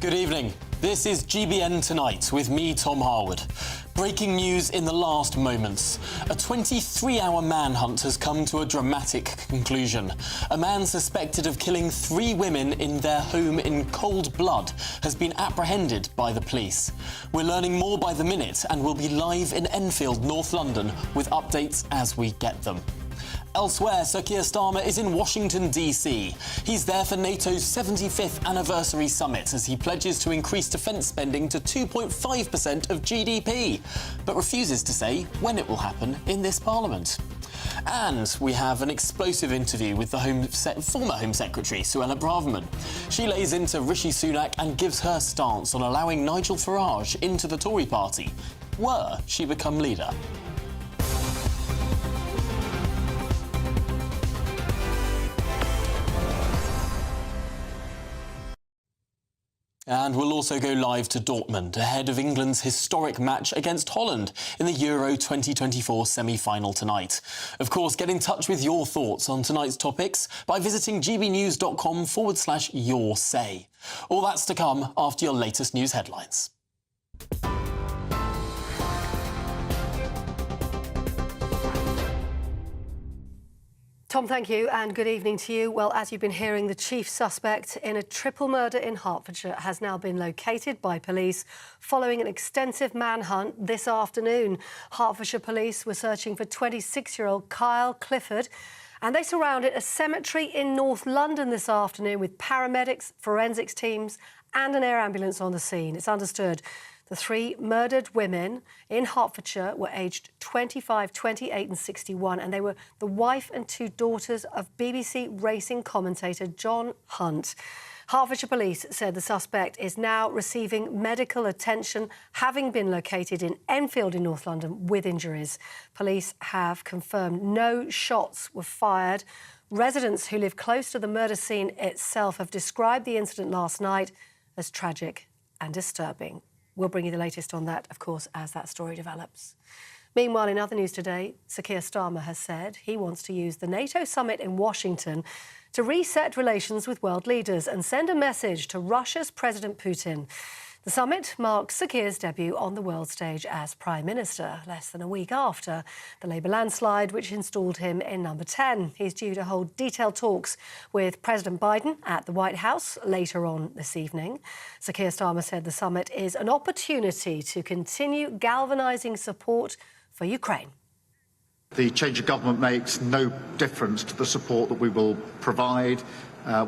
Good evening. This is GBN Tonight with me, Tom Harwood. Breaking news in the last moments. A 23-hour manhunt has come to a dramatic conclusion. A man suspected of killing 3 women in their home in cold blood has been apprehended by the police. We're learning more by the minute and we'll be live in Enfield, North London, with updates as we get them. Elsewhere, Sir Keir Starmer is in Washington, D.C. He's there for NATO's 75th anniversary summit as he pledges to increase defence spending to 2.5% of GDP, but refuses to say when it will happen in this Parliament. And we have an explosive interview with the former Home Secretary, Suella Braverman. She lays into Rishi Sunak and gives her stance on allowing Nigel Farage into the Tory party, were she become leader. And we'll also go live to Dortmund ahead of England's historic match against Holland in the Euro 2024 semi-final tonight. Of course, get in touch with your thoughts on tonight's topics by visiting gbnews.com/your say. All that's to come after your latest news headlines. Tom, thank you, and good evening to you. Well, as you've been hearing, the chief suspect in a triple murder in Hertfordshire has now been located by police following an extensive manhunt this afternoon. Hertfordshire police were searching for 26-year-old Kyle Clifford, and they surrounded a cemetery in North London this afternoon with paramedics, forensics teams and an air ambulance on the scene. It's understood the 3 murdered women in Hertfordshire were aged 25, 28 and 61, and they were the wife and 2 daughters of BBC racing commentator John Hunt. Hertfordshire police said the suspect is now receiving medical attention, having been located in Enfield in North London with injuries. Police have confirmed no shots were fired. Residents who live close to the murder scene itself have described the incident last night as tragic and disturbing. We'll bring you the latest on that, of course, as that story develops. Meanwhile, in other news today, Sir Keir Starmer has said he wants to use the NATO summit in Washington to reset relations with world leaders and send a message to Russia's President Putin. The summit marks Sir Keir's debut on the world stage as Prime Minister, less than a week after the Labour landslide, which installed him in number 10. He's due to hold detailed talks with President Biden at the White House later on this evening. Sir Keir Starmer said the summit is an opportunity to continue galvanising support for Ukraine. The change of government makes no difference to the support that we will provide.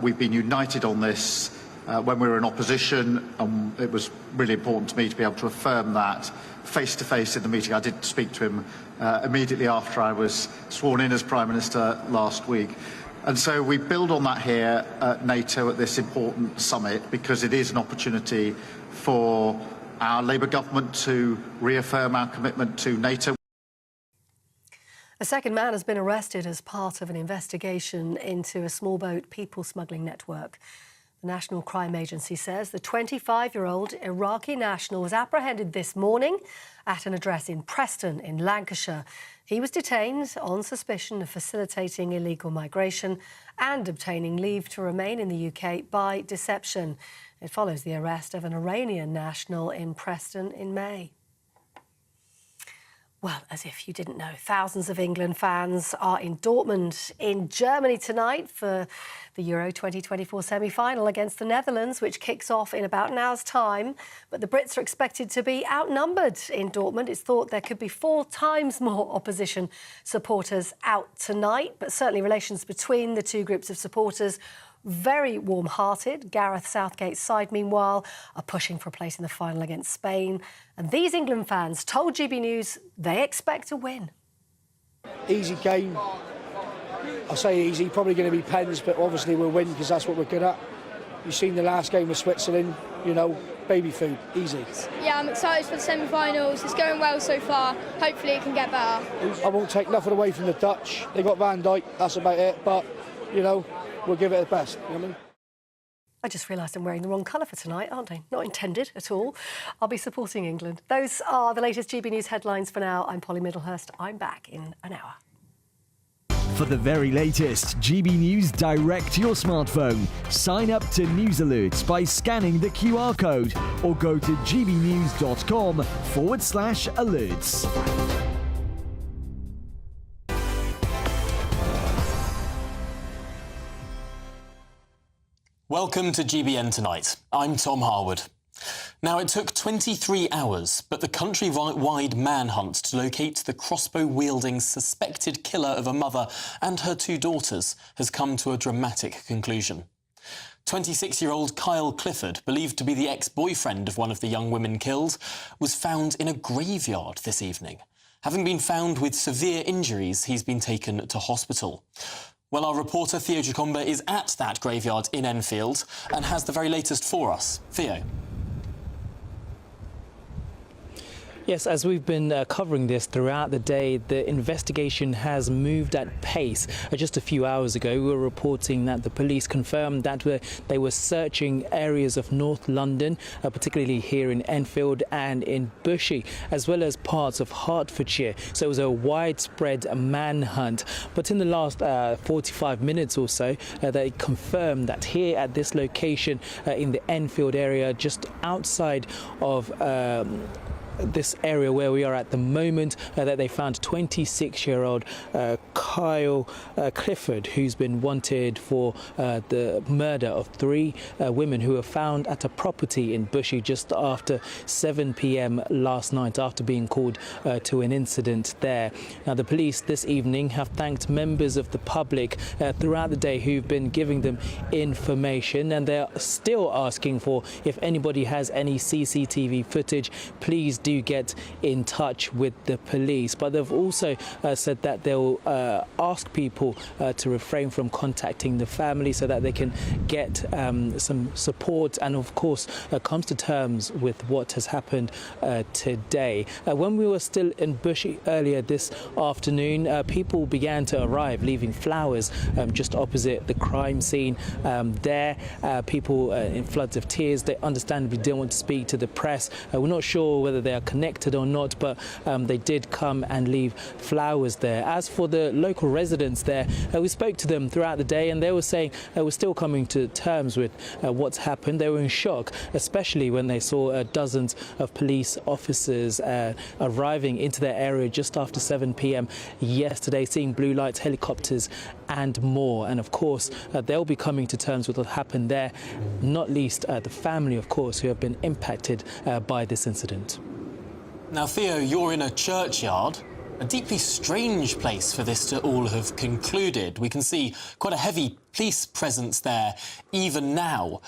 We've been united on this when we were in opposition, and it was really important to me to be able to affirm that face-to-face in the meeting. I did speak to him immediately after I was sworn in as Prime Minister last week. And so we build on that here at NATO at this important summit because it is an opportunity for our Labour government to reaffirm our commitment to NATO. A second man has been arrested as part of an investigation into a small boat people smuggling network. The National Crime Agency says the 25-year-old Iraqi national was apprehended this morning at an address in Preston in Lancashire. He was detained on suspicion of facilitating illegal migration and obtaining leave to remain in the UK by deception. It follows the arrest of an Iranian national in Preston in May. Well, as if you didn't know, thousands of England fans are in Dortmund in Germany tonight for the Euro 2024 semi-final against the Netherlands, which kicks off in about an hour's time. But the Brits are expected to be outnumbered in Dortmund. It's thought there could be 4 times more opposition supporters out tonight, but certainly relations between the 2 groups of supporters very warm-hearted. Gareth Southgate's side, meanwhile, are pushing for a place in the final against Spain. And these England fans told GB News they expect to win. Easy game. I say easy, probably going to be pens, but obviously we'll win because that's what we're good at. You've seen the last game with Switzerland, you know, baby food, easy. Yeah, I'm excited for the semi-finals. It's going well so far. Hopefully it can get better. I won't take nothing away from the Dutch. They got Van Dijk, that's about it. But, you know, we'll give it the best, you know what I mean? I just realised I'm wearing the wrong colour for tonight, aren't I? Not intended at all. I'll be supporting England. Those are the latest GB News headlines for now. I'm Polly Middlehurst. I'm back in an hour. For the very latest GB News direct to your smartphone, sign up to News Alerts by scanning the QR code or go to gbnews.com/alerts. Welcome to GBN Tonight. I'm Tom Harwood. Now, it took 23 hours, but the countrywide manhunt to locate the crossbow-wielding suspected killer of a mother and her two daughters has come to a dramatic conclusion. 26-year-old Kyle Clifford, believed to be the ex-boyfriend of one of the young women killed, was found in a graveyard this evening. Having been found with severe injuries, he's been taken to hospital. Well, our reporter Theo Chicomba is at that graveyard in Enfield and has the very latest for us. Theo. Yes, as we've been covering this throughout the day, the investigation has moved at pace. Just a few hours ago, we were reporting that the police confirmed that they were searching areas of North London, particularly here in Enfield and in Bushey, as well as parts of Hertfordshire. So it was a widespread manhunt. But in the last 45 minutes or so, they confirmed that here at this location in the Enfield area, just outside of this area where we are at the moment, that they found 26-year-old Kyle Clifford, who's been wanted for the murder of three women who were found at a property in Bushey just after 7 p.m. last night, after being called to an incident there. Now, the police this evening have thanked members of the public throughout the day who've been giving them information, and they're still asking for, if anybody has any CCTV footage, please do get in touch with the police. But they've also said that they'll ask people to refrain from contacting the family so that they can get some support and, of course, comes to terms with what has happened today. When we were still in Bushey earlier this afternoon, people began to arrive, leaving flowers just opposite the crime scene there. People in floods of tears. They understandably didn't want to speak to the press. We're not sure whether they are connected or not, but they did come and leave flowers there. As for the local residents there, we spoke to them throughout the day, and they were saying we're still coming to terms with what's happened. They were in shock, especially when they saw dozens of police officers arriving into their area just after 7 p.m. yesterday, seeing blue lights, helicopters and more. And of course, they'll be coming to terms with what happened there, not least the family, of course, who have been impacted by this incident. Now, Theo, you're in a churchyard, a deeply strange place for this to all have concluded. We can see quite a heavy police presence there even now.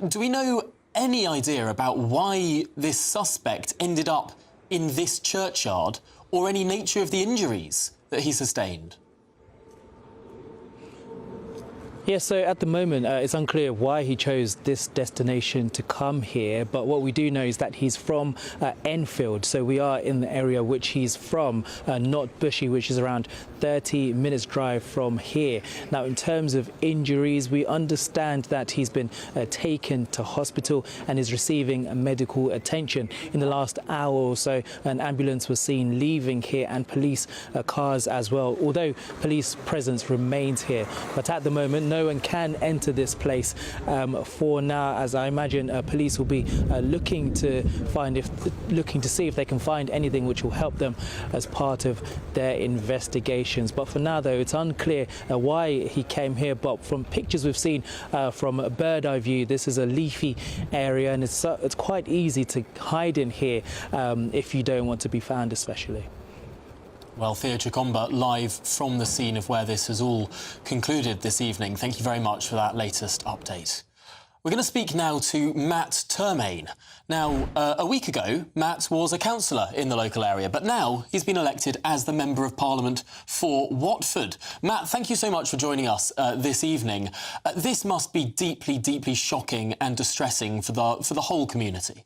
Do we know any idea about why this suspect ended up in this churchyard, or any nature of the injuries that he sustained? Yeah, so at the moment, it's unclear why he chose this destination to come here. But what we do know is that he's from Enfield. So we are in the area which he's from, not Bushey, which is around 30 minutes drive from here. Now, in terms of injuries, we understand that he's been taken to hospital and is receiving medical attention. In the last hour or so, an ambulance was seen leaving here, and police cars as well, although police presence remains here. But at the moment, no one can enter this place for now, as I imagine police will be looking to see if they can find anything which will help them as part of their investigations. But for now, though, it's unclear why he came here. But from pictures we've seen from a bird eye view, this is a leafy area, and it's quite easy to hide in here if you don't want to be found, especially. Well, Theo Chicomba, live from the scene of where this has all concluded this evening. Thank you very much for that latest update. We're going to speak now to Matt Termaine. Now, a week ago, Matt was a councillor in the local area, but now he's been elected as the Member of Parliament for Watford. Matt, thank you so much for joining us this evening. This must be deeply, deeply shocking and distressing for the whole community.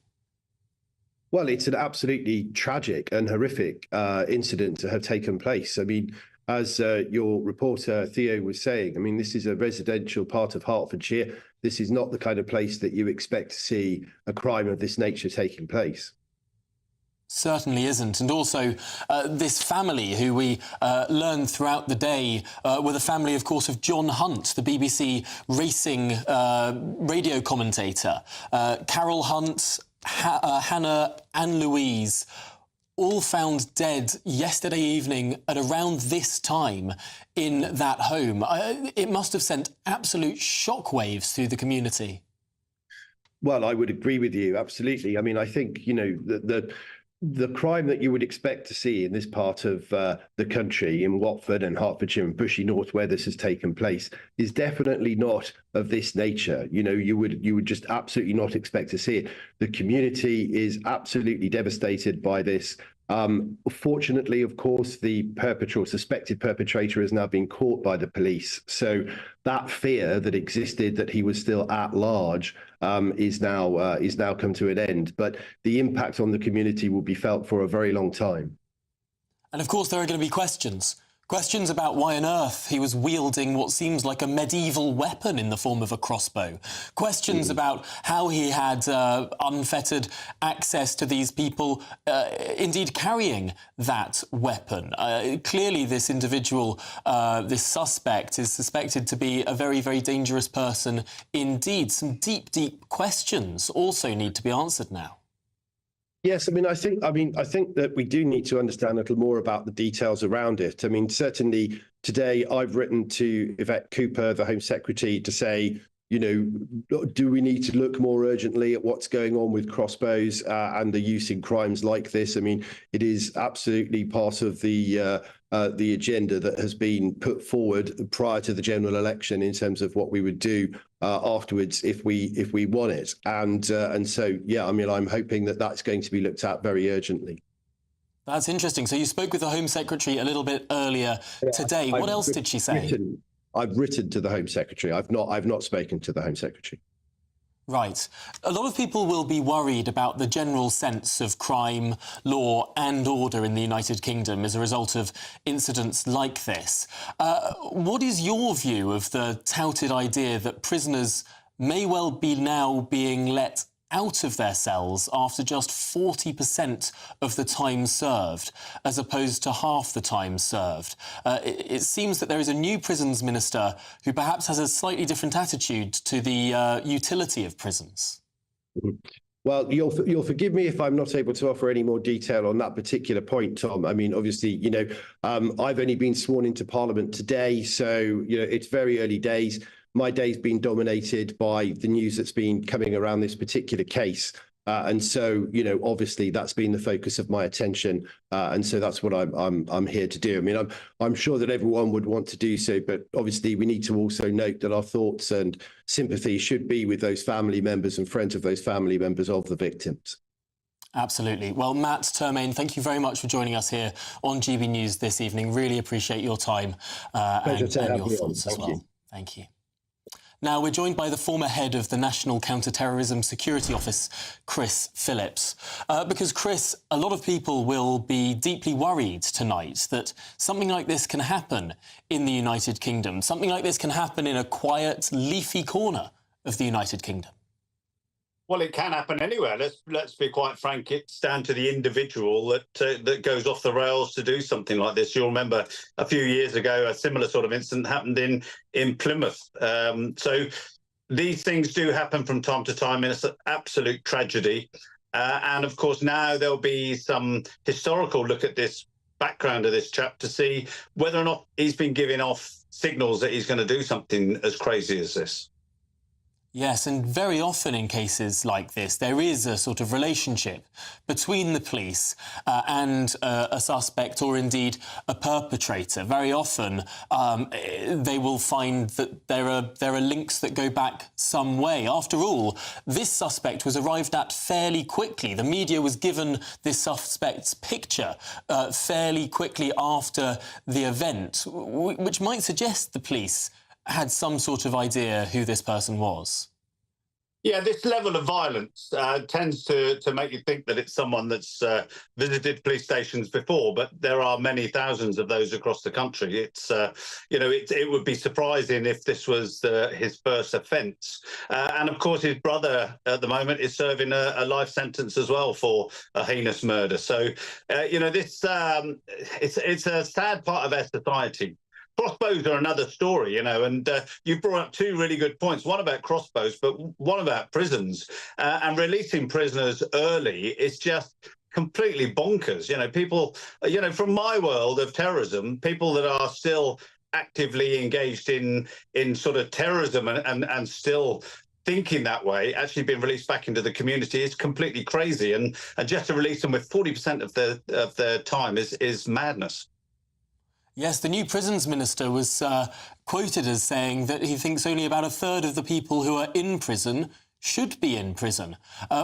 Well, it's an absolutely tragic and horrific incident to have taken place. I mean, as your reporter Theo was saying, I mean, this is a residential part of Hertfordshire. This is not the kind of place that you expect to see a crime of this nature taking place. Certainly isn't. And also, this family, who we learned throughout the day, were the family, of course, of John Hunt, the BBC racing radio commentator. Carol Hunt, Hannah and Louise, all found dead yesterday evening at around this time in that home. It must have sent absolute shockwaves through the community. Well, I would agree with you, absolutely. I mean, I think, you know, the crime that you would expect to see in this part of the country, in Watford and Hertfordshire and Bushy North, where this has taken place, is definitely not of this nature. You know, you would just absolutely not expect to see it. The community is absolutely devastated by this. Fortunately, of course, the suspected perpetrator has now been caught by the police. So that fear that existed, that he was still at large, is now come to an end. But the impact on the community will be felt for a very long time. And of course, there are going to be questions. Questions about why on earth he was wielding what seems like a medieval weapon in the form of a crossbow. Questions about how he had unfettered access to these people, indeed carrying that weapon. Clearly, this individual, this suspect, is suspected to be a very, very dangerous person indeed. Some deep, deep questions also need to be answered now. Yes, I think that we do need to understand a little more about the details around it. I mean, certainly today I've written to Yvette Cooper, the Home Secretary, to say, you know, do we need to look more urgently at what's going on with crossbows and the use in crimes like this? I mean, it is absolutely part of the agenda that has been put forward prior to the general election in terms of what we would do afterwards if we want it. And so, yeah, I mean, I'm hoping that that's going to be looked at very urgently. That's interesting. So you spoke with the Home Secretary a little bit earlier today. What else did she say? I've written to the Home Secretary. I've not spoken to the Home Secretary. Right. A lot of people will be worried about the general sense of crime, law and order in the United Kingdom as a result of incidents like this. What is your view of the touted idea that prisoners may well be now being let out of their cells after just 40% of the time served, as opposed to half the time served? It seems that there is a new prisons minister who perhaps has a slightly different attitude to the utility of prisons. Well, you'll forgive me if I'm not able to offer any more detail on that particular point, Tom. I mean, obviously, you know, I've only been sworn into Parliament today, so, you know, it's very early days. My day's been dominated by the news that's been coming around this particular case. And so, you know, obviously that's been the focus of my attention. And so that's what I'm here to do. I mean, I'm sure that everyone would want to do so, but obviously we need to also note that our thoughts and sympathy should be with those family members and friends of those family members of the victims. Absolutely. Well, Matt Termaine, thank you very much for joining us here on GB News this evening. Really appreciate your time and your thoughts as well. Thank you. Now, we're joined by the former head of the National Counter-terrorism Security Office, Chris Phillips. Because, Chris, a lot of people will be deeply worried tonight that something like this can happen in the United Kingdom. Something like this can happen in a quiet, leafy corner of the United Kingdom. Well, it can happen anywhere. Let's be quite frank. It's down to the individual that goes off the rails to do something like this. You'll remember a few years ago a similar sort of incident happened in Plymouth. So these things do happen from time to time, and it's an absolute tragedy. And of course, now there'll be some historical look at this background of this chap to see whether or not he's been giving off signals that he's going to do something as crazy as this. Yes, and very often in cases like this, there is a sort of relationship between the police and a suspect or indeed a perpetrator. Very often they will find that there are links that go back some way. After all, this suspect was arrived at fairly quickly. The media was given this suspect's picture fairly quickly after the event, which might suggest the police had some sort of idea who this person was. Yeah, this level of violence tends to make you think that it's someone that's visited police stations before, but there are many thousands of those across the country. It's, it would be surprising if this was his first offence. And of course, his brother at the moment is serving a life sentence as well for a heinous murder. So, it's a sad part of our society. Crossbows are another story, and you brought up two really good points, one about crossbows, but one about prisons. And releasing prisoners early is just completely bonkers. People, from my world of terrorism, people that are still actively engaged in sort of terrorism and still thinking that way, actually being released back into the community is completely crazy. And just to release them with 40% of their time is madness. Yes, the new prisons minister was quoted as saying that he thinks only about a third of the people who are in prison should be in prison,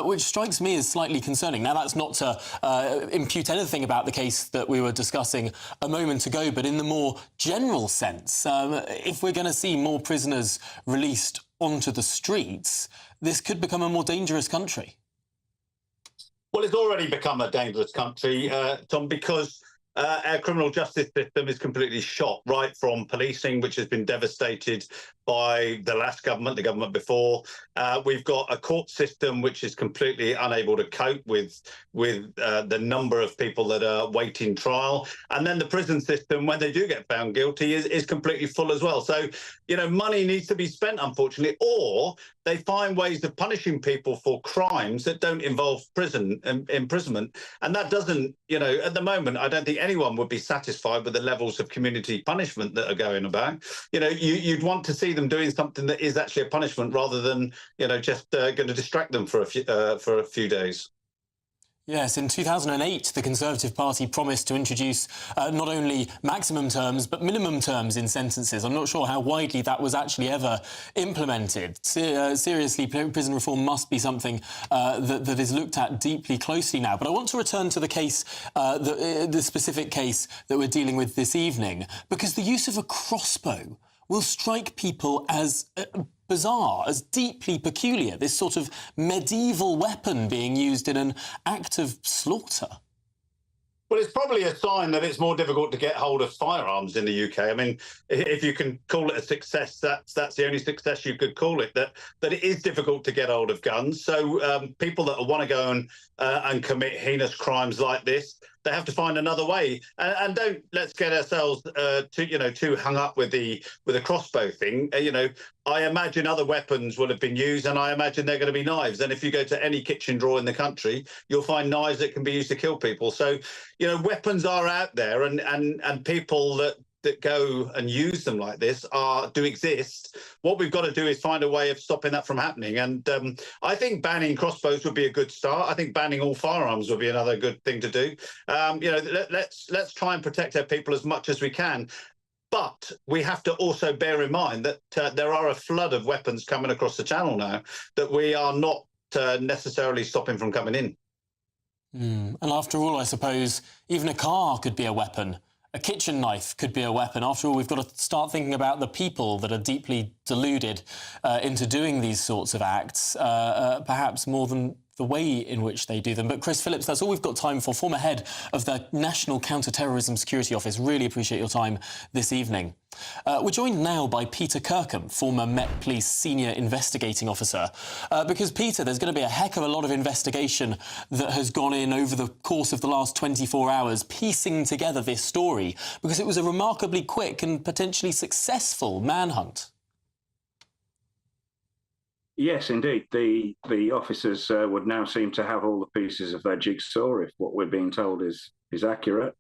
which strikes me as slightly concerning. Now, that's not to impute anything about the case that we were discussing a moment ago, but in the more general sense, if we're going to see more prisoners released onto the streets, this could become a more dangerous country. Well, it's already become a dangerous country, Tom, because our criminal justice system is completely shot, right from policing, which has been devastated by the last government, the government before. We've got a court system which is completely unable to cope with the number of people that are waiting trial. And then the prison system, when they do get found guilty, is completely full as well. So, money needs to be spent, unfortunately, or they find ways of punishing people for crimes that don't involve imprisonment. And that doesn't, at the moment, I don't think anyone would be satisfied with the levels of community punishment that are going about. You'd want to see them doing something that is actually a punishment rather than, just going to distract them for a few days. Yes, in 2008, the Conservative Party promised to introduce not only maximum terms, but minimum terms in sentences. I'm not sure how widely that was actually ever implemented. Seriously, prison reform must be something that is looked at deeply closely now. But I want to return to the case, the specific case that we're dealing with this evening, because the use of a crossbow will strike people as bizarre, as deeply peculiar, this sort of medieval weapon being used in an act of slaughter. Well, it's probably a sign that it's more difficult to get hold of firearms in the UK. I mean, if you can call it a success, that's the only success you could call it, that it is difficult to get hold of guns. So people that want to go and commit heinous crimes like this, they have to find another way. And let's get ourselves too hung up with the crossbow thing. I imagine other weapons will have been used, and I imagine they're going to be knives. And if you go to any kitchen drawer in the country, you'll find knives that can be used to kill people. So, weapons are out there, and people that go and use them like this do exist. What we've got to do is find a way of stopping that from happening. And I think banning crossbows would be a good start. I think banning all firearms would be another good thing to do. Let's try and protect our people as much as we can. But we have to also bear in mind that there are a flood of weapons coming across the channel now that we are not necessarily stopping from coming in. And after all, I suppose even a car could be a weapon. A kitchen knife could be a weapon. After all, we've got to start thinking about the people that are deeply deluded into doing these sorts of acts, perhaps more than the way in which they do them. But Chris Phillips, that's all we've got time for. Former head of the National Counter-terrorism Security Office. Really appreciate your time this evening. We're joined now by Peter Kirkham, former Met Police Senior Investigating Officer. Because, Peter, there's going to be a heck of a lot of investigation that has gone in over the course of the last 24 hours, piecing together this story, because it was a remarkably quick and potentially successful manhunt. Yes, indeed. The officers would now seem to have all the pieces of their jigsaw, if what we're being told is accurate.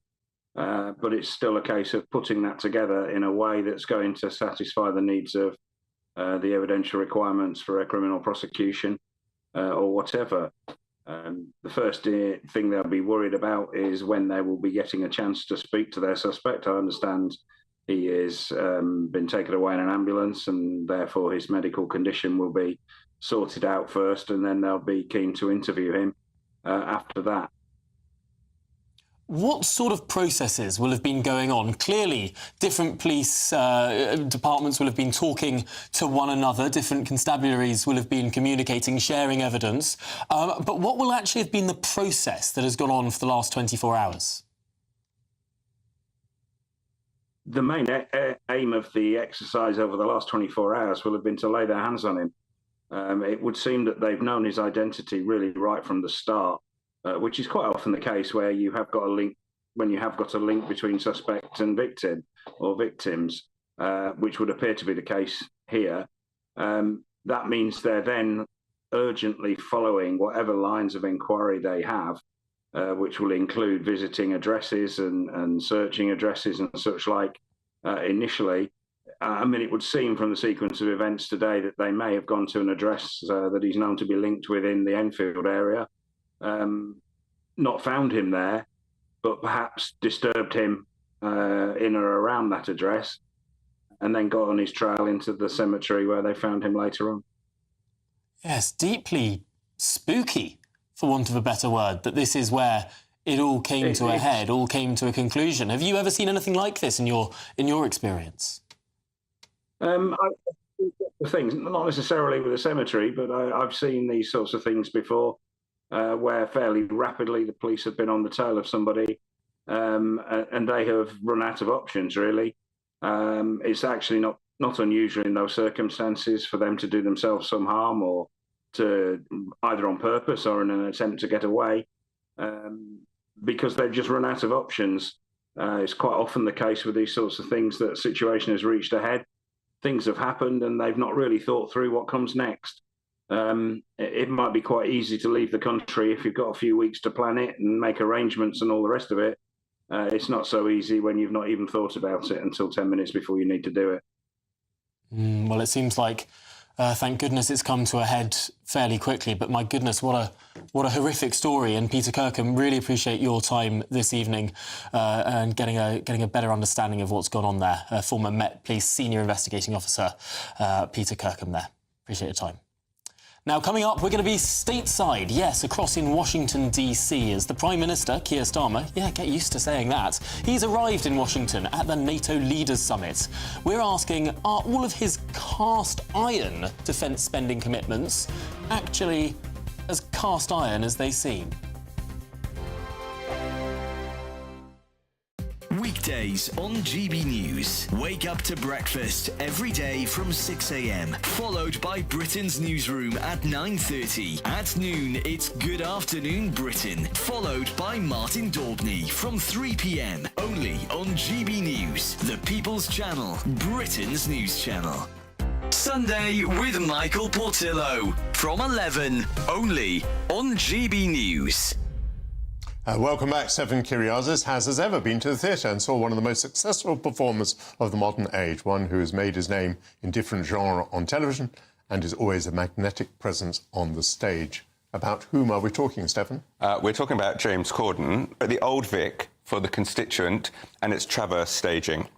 But it's still a case of putting that together in a way that's going to satisfy the needs of the evidential requirements for a criminal prosecution or whatever. The first thing they'll be worried about is when they will be getting a chance to speak to their suspect. I understand he has been taken away in an ambulance, and therefore his medical condition will be sorted out first, and then they'll be keen to interview him after that. What sort of processes will have been going on? Clearly, different police departments will have been talking to one another, different constabularies will have been communicating, sharing evidence. But what will actually have been the process that has gone on for the last 24 hours? The main aim of the exercise over the last 24 hours will have been to lay their hands on him. It would seem that they've known his identity really right from the start. Which is quite often the case where you have got a link, when you have got a link between suspect and victim or victims, which would appear to be the case here. That means they're then urgently following whatever lines of inquiry they have, which will include visiting addresses and searching addresses and such like initially. I mean, it would seem from the sequence of events today that they may have gone to an address that he's known to be linked with in the Enfield area. Not found him there, but perhaps disturbed him in or around that address, and then got on his trail into the cemetery where they found him later on. Yes, deeply spooky, for want of a better word, that this is where it all came to a head, all came to a conclusion. Have you ever seen anything like this in your experience? Things, not necessarily with a cemetery, but I've seen these sorts of things before. Where fairly rapidly the police have been on the tail of somebody and they have run out of options, really. It's actually not unusual in those circumstances for them to do themselves some harm, or to either on purpose or in an attempt to get away, because they've just run out of options. It's quite often the case with these sorts of things that a situation has reached a head, things have happened and they've not really thought through what comes next. It might be quite easy to leave the country if you've got a few weeks to plan it and make arrangements and all the rest of it. It's not so easy when you've not even thought about it until 10 minutes before you need to do it. Well, it seems like, thank goodness, it's come to a head fairly quickly. But my goodness, what a horrific story. And Peter Kirkham, really appreciate your time this evening and getting a better understanding of what's gone on there. Former Met Police Senior Investigating Officer Peter Kirkham there. Appreciate your time. Now, coming up, we're going to be stateside, yes, across in Washington, D.C., as the Prime Minister, Keir Starmer, yeah, get used to saying that, he's arrived in Washington at the NATO Leaders Summit. We're asking, are all of his cast iron defence spending commitments actually as cast iron as they seem? Weekdays on GB News. Wake up to breakfast every day from 6 a.m. Followed by Britain's newsroom at 9:30. At noon, it's Good Afternoon Britain. Followed by Martin Daubney from 3 p.m. Only on GB News, the People's Channel, Britain's news channel. Sunday with Michael Portillo from 11. Only on GB News. Welcome back. Stefan Kyriazis has, as ever, been to the theatre and saw one of the most successful performers of the modern age, one who has made his name in different genres on television and is always a magnetic presence on the stage. About whom are we talking, Stefan? We're talking about James Corden at the Old Vic for The Constituent, and it's Traverse staging.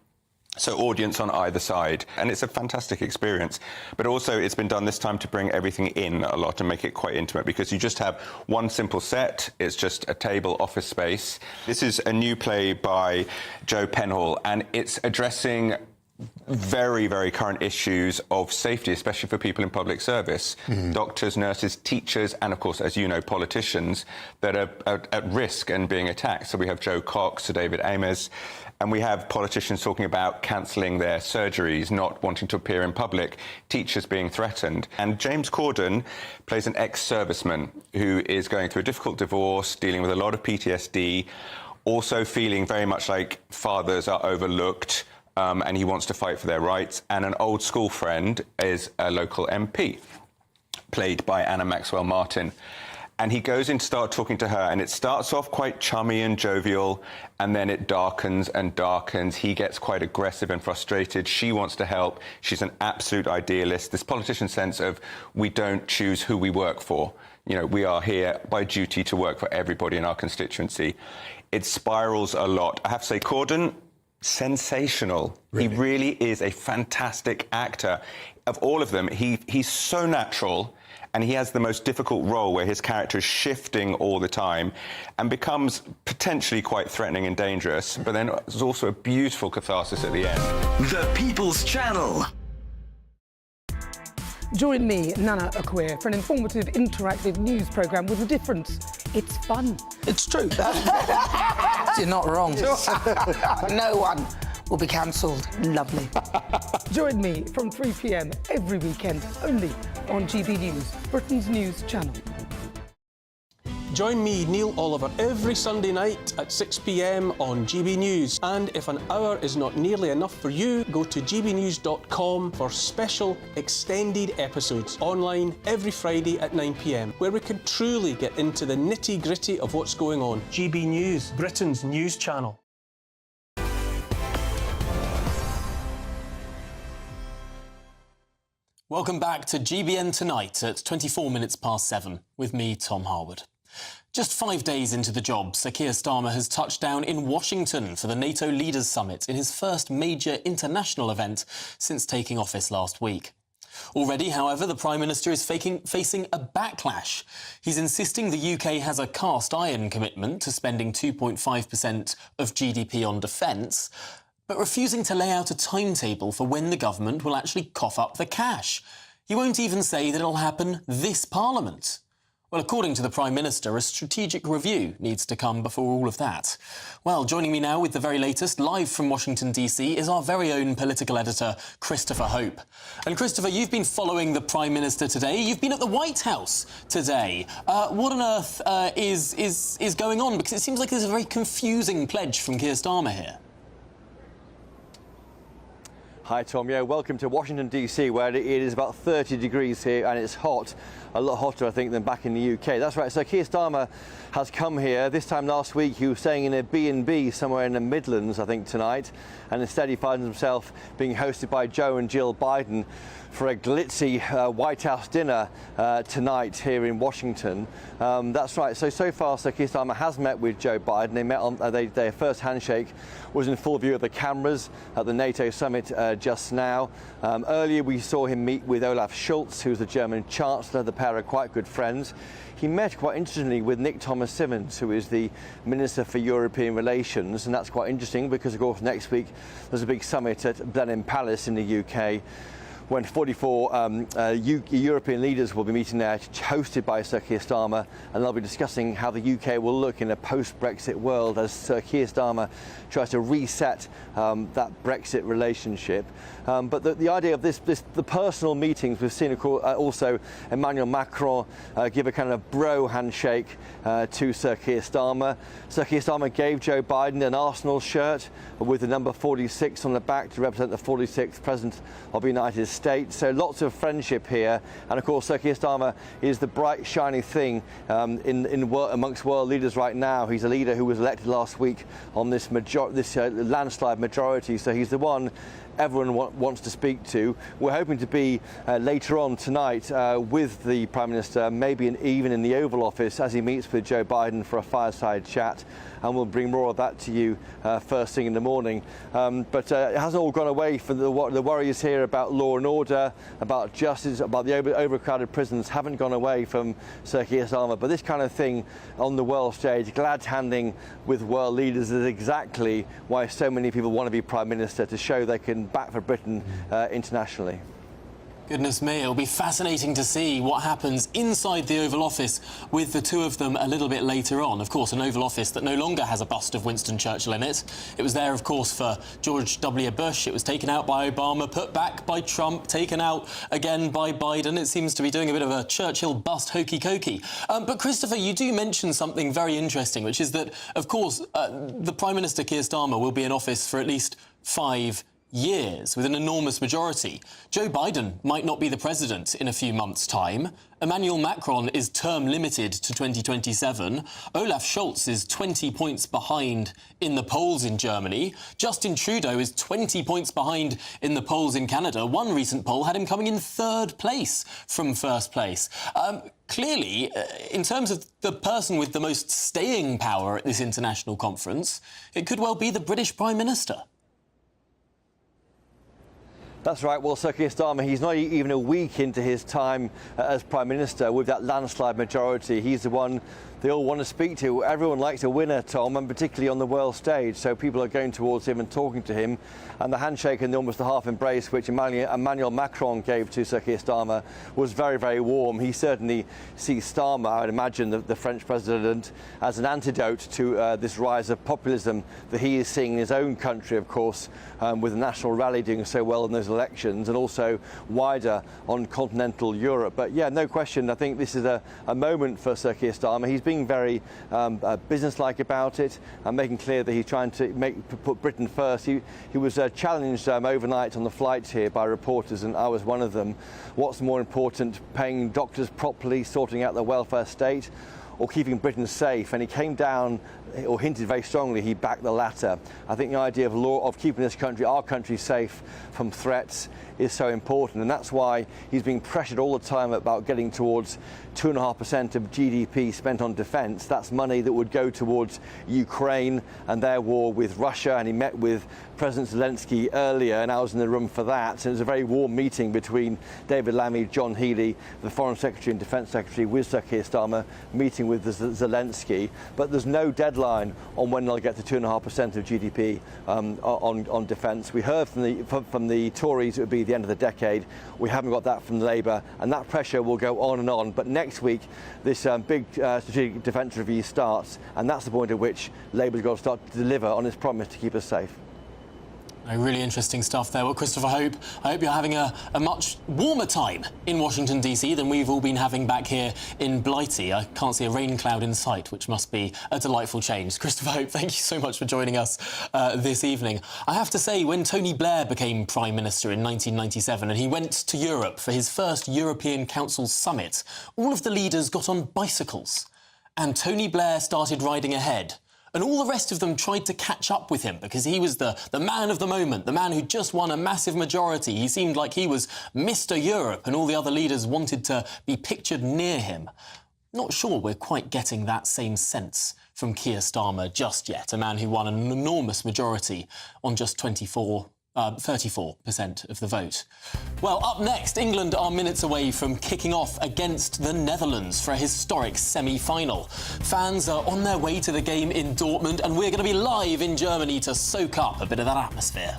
So audience on either side, and it's a fantastic experience. But also it's been done this time to bring everything in a lot and make it quite intimate, because you just have one simple set. It's just a table, office space. This is a new play by Joe Penhall, and it's addressing very, very current issues of safety, especially for people in public service. Doctors, nurses, teachers, and of course, as you know, politicians that are at risk and being attacked. So we have Joe Cox, Sir David Amess, and we have politicians talking about cancelling their surgeries, not wanting to appear in public, teachers being threatened. And James Corden plays an ex-serviceman who is going through a difficult divorce, dealing with a lot of PTSD, also feeling very much like fathers are overlooked, and he wants to fight for their rights. And an old school friend is a local MP, played by Anna Maxwell Martin. And he goes in to start talking to her, and it starts off quite chummy and jovial, and then it darkens and darkens. He gets quite aggressive and frustrated. She wants to help. She's an absolute idealist. This politician's sense of, we don't choose who we work for. You know, we are here by duty to work for everybody in our constituency. It spirals a lot. I have to say, Corden, sensational. Really? He really is a fantastic actor. Of all of them, he's so natural, and he has the most difficult role where his character is shifting all the time and becomes potentially quite threatening and dangerous, but then there's also a beautiful catharsis at the end. The People's Channel. Join me, Nana Okoye, for an informative, interactive news programme with a difference. It's fun. It's true. You're not wrong. No one will be cancelled. Lovely. Join me from 3 p.m. every weekend, only on GB News, Britain's news channel. Join me, Neil Oliver, every Sunday night at 6 p.m. on GB News. And if an hour is not nearly enough for you, go to gbnews.com for special extended episodes online every Friday at 9 p.m, where we can truly get into the nitty-gritty of what's going on. GB News, Britain's news channel. Welcome back to GBN Tonight at 24 minutes past 7 with me, Tom Harwood. Just 5 days into the job, Sir Keir Starmer has touched down in Washington for the NATO Leaders Summit in his first major international event since taking office last week. Already, however, the Prime Minister is facing a backlash. He's insisting the UK has a cast-iron commitment to spending 2.5% of GDP on defence, but refusing to lay out a timetable for when the government will actually cough up the cash. He won't even say that it'll happen this Parliament. Well, according to the Prime Minister, a strategic review needs to come before all of that. Well, joining me now with the very latest, live from Washington, D.C, is our very own political editor, Christopher Hope. And Christopher, you've been following the Prime Minister today. You've been at the White House today. What on earth is going on? Because it seems like there's a very confusing pledge from Keir Starmer here. Hi, Tom. Yeah, welcome to Washington, D.C, where it is about 30 degrees here and it's hot. A lot hotter, I think, than back in the UK. That's right. So Keir Starmer has come here. This time last week, he was staying in a B&B somewhere in the Midlands, I think, tonight. And instead, he finds himself being hosted by Joe and Jill Biden for a glitzy White House dinner tonight here in Washington. That's right. So far, Sir Keir Starmer has met with Joe Biden. They met on their first handshake was in full view of the cameras at the NATO summit just now. Earlier, we saw him meet with Olaf Scholz, who's the German Chancellor. The pair are quite good friends. He met, quite interestingly, with Nick Thomas-Symonds, who is the Minister for European Relations, and that's quite interesting because, of course, next week there's a big summit at Blenheim Palace in the UK, when 44 European leaders will be meeting there, hosted by Sir Keir Starmer, and they'll be discussing how the UK will look in a post-Brexit world as Sir Keir Starmer tries to reset that Brexit relationship. But the idea of the personal meetings, we've seen, of course, also Emmanuel Macron give a kind of bro handshake to Sir Keir Starmer. Sir Keir Starmer gave Joe Biden an Arsenal shirt with the number 46 on the back to represent the 46th President of the United States. So lots of friendship here. And of course, Sir Keir Starmer is the bright, shiny thing amongst world leaders right now. He's a leader who was elected last week on this landslide majority. So he's the one everyone wants to speak to. We're hoping to be later on tonight with the Prime Minister, maybe even in the Oval Office as he meets with Joe Biden for a fireside chat, and we'll bring more of that to you first thing in the morning. But it hasn't all gone away from the worries here about law and order, about justice, about the overcrowded prisons haven't gone away from Sir Keir Starmer. But this kind of thing on the world stage, glad-handing with world leaders, is exactly why so many people want to be Prime Minister, to show they can back for Britain internationally. Goodness me, it'll be fascinating to see what happens inside the Oval Office with the two of them a little bit later on. Of course, an Oval Office that no longer has a bust of Winston Churchill in it. It was there, of course, for George W. Bush. It was taken out by Obama, put back by Trump, taken out again by Biden. It seems to be doing a bit of a Churchill bust hokey-cokey. But, Christopher, you do mention something very interesting, which is that, of course, the Prime Minister, Keir Starmer, will be in office for at least 5 years with an enormous majority. Joe Biden might not be the president in a few months' time. Emmanuel Macron is term limited to 2027. Olaf Scholz is 20 points behind in the polls in Germany. Justin Trudeau is 20 points behind in the polls in Canada. One recent poll had him coming in 3rd place from 1st place. Clearly, in terms of the person with the most staying power at this international conference, it could well be the British Prime Minister. That's right. Well, Sir Keir Starmer, he's not even a week into his time as Prime Minister with that landslide majority. He's the one they all want to speak to. Everyone likes a winner, Tom, and particularly on the world stage. So people are going towards him and talking to him. And the handshake and almost the half embrace which Emmanuel Macron gave to Sir Keir Starmer was very, very warm. He certainly sees Starmer, I would imagine, the French president, as an antidote to this rise of populism that he is seeing in his own country, of course, with the National Rally doing so well in those elections, and also wider on continental Europe. But yeah, no question, I think this is a moment for Sir Keir Starmer. He's being very businesslike about it and making clear that he's trying to put Britain first. He was challenged overnight on the flight here by reporters, and I was one of them. What's more important, paying doctors properly, sorting out the welfare state, or keeping Britain safe? And he came down, or hinted very strongly, he backed the latter. I think the idea of keeping this country, our country, safe from threats is so important, and that's why he's being pressured all the time about getting towards 2.5% of GDP spent on defence. That's money that would go towards Ukraine and their war with Russia, and he met with President Zelensky earlier, and I was in the room for that. So it was a very warm meeting between David Lammy, John Healey, the Foreign Secretary and Defence Secretary, with Sir Keir Starmer, meeting with Zelensky. But there's no deadline on when they'll get to 2.5% of GDP on defence. We heard from the Tories it would be the end of the decade. We haven't got that from Labour, and that pressure will go on and on. But next week, this big strategic defence review starts, and that's the point at which Labour's got to start to deliver on its promise to keep us safe. Really interesting stuff there. Well, Christopher, I hope you're having a much warmer time in Washington, D.C. than we've all been having back here in Blighty. I can't see a rain cloud in sight, which must be a delightful change. Christopher Hope, thank you so much for joining us this evening. I have to say, when Tony Blair became Prime Minister in 1997 and he went to Europe for his first European Council summit, all of the leaders got on bicycles and Tony Blair started riding ahead. And all the rest of them tried to catch up with him because he was the man of the moment, the man who just won a massive majority. He seemed like he was Mr. Europe, and all the other leaders wanted to be pictured near him. Not sure we're quite getting that same sense from Keir Starmer just yet, a man who won an enormous majority on just 34% of the vote. Well, up next, England are minutes away from kicking off against the Netherlands for a historic semi-final. Fans are on their way to the game in Dortmund, and we're going to be live in Germany to soak up a bit of that atmosphere.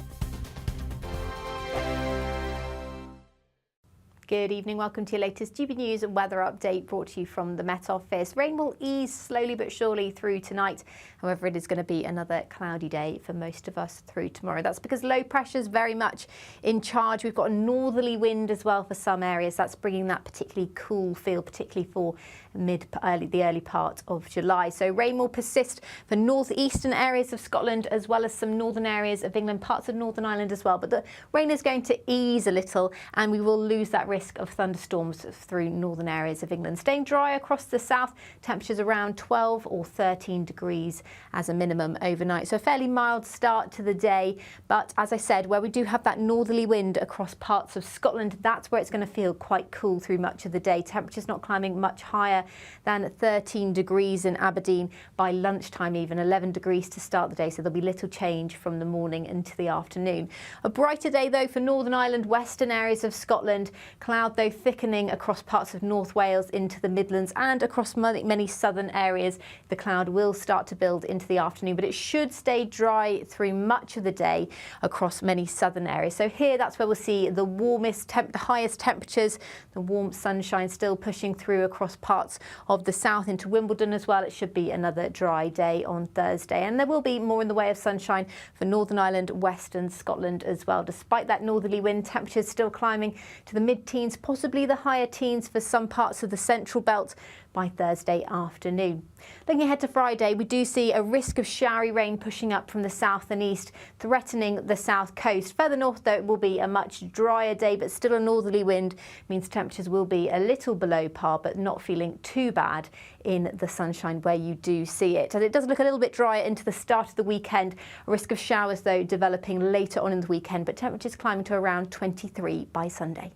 Good evening, welcome to your latest GB News and weather update brought to you from the Met Office. Rain will ease slowly but surely through tonight. However, it is going to be another cloudy day for most of us through tomorrow. That's because low pressure is very much in charge. We've got a northerly wind as well for some areas. That's bringing that particularly cool feel, particularly for the early part of July. So rain will persist for northeastern areas of Scotland as well as some northern areas of England, parts of Northern Ireland as well. But the rain is going to ease a little and we will lose that risk of thunderstorms through northern areas of England. Staying dry across the south, temperatures around 12 or 13 degrees as a minimum overnight. So a fairly mild start to the day. But as I said, where we do have that northerly wind across parts of Scotland, that's where it's going to feel quite cool through much of the day. Temperatures not climbing much higher than 13 degrees in Aberdeen by lunchtime, even 11 degrees to start the day. So there'll be little change from the morning into the afternoon. A brighter day though for Northern Ireland, western areas of Scotland. Cloud though thickening across parts of North Wales into the Midlands and across many southern areas. The cloud will start to build into the afternoon, but it should stay dry through much of the day across many southern areas. So here, that's where we'll see the warmest, the highest temperatures, the warm sunshine still pushing through across parts of the south into Wimbledon as well. It should be another dry day on Thursday, and there will be more in the way of sunshine for Northern Ireland, Western Scotland as well. Despite that northerly wind, temperatures still climbing to the mid-teens, possibly the higher teens for some parts of the central belt by Thursday afternoon. Looking ahead to Friday, we do see a risk of showery rain pushing up from the south and east, threatening the south coast. Further north, though, it will be a much drier day, but still a northerly wind means temperatures will be a little below par, but not feeling too bad in the sunshine where you do see it. And it does look a little bit drier into the start of the weekend. A risk of showers, though, developing later on in the weekend, but temperatures climbing to around 23 by Sunday.